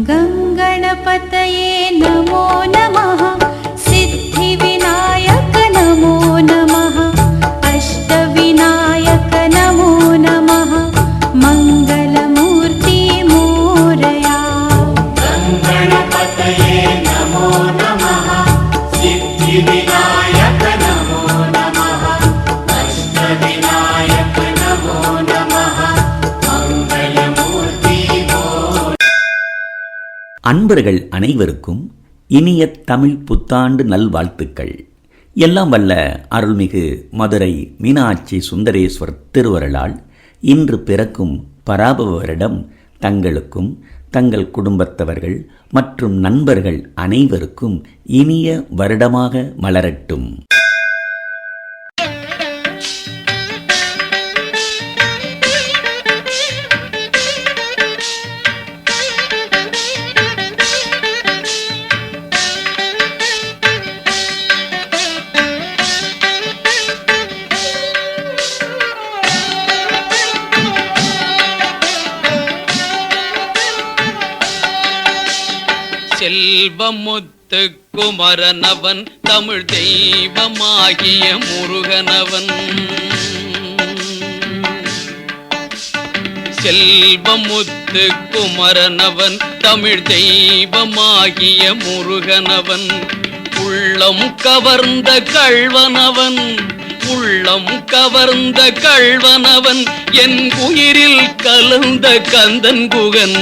गं गणपतये नमो नमः सिद्धिविनायक नमो नमः अष्टविनायक नमो नमः मङ्गलमूर्ति मोरया। गं गणपतये नमो नमः सिद्धिविनायक नमो नमः अष्टविनायक नमो नमः मङ्गलमूर्ति मोरया। அன்பர்கள் அனைவருக்கும் இனிய தமிழ் புத்தாண்டு நல்வாழ்த்துக்கள். எல்லாம் வல்ல அருள்மிகு மதுரை மீனாட்சி சுந்தரேஸ்வர் திருவருளால் இன்று பிறக்கும் பராபவ வருடம் தங்களுக்கும் தங்கள் குடும்பத்தவர்கள் மற்றும் நண்பர்கள் அனைவருக்கும் இனிய வருடமாக மலரட்டும். செல்வமுத்து குமரனவன் தமிழ் தெய்வமாகிய முருகனவன். செல்வமுத்து குமரனவன் தமிழ் தெய்வமாகிய முருகனவன். உள்ளம் கவர்ந்த கள்வனவன் உள்ளம் கவர்ந்த கள்வனவன் என் உயிரில் கலந்த கந்தன் குகன்.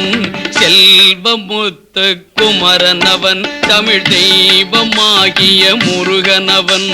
செல்வமுத்து குமரனவன் தமிழ் தெய்வமாகிய முருகனவன்.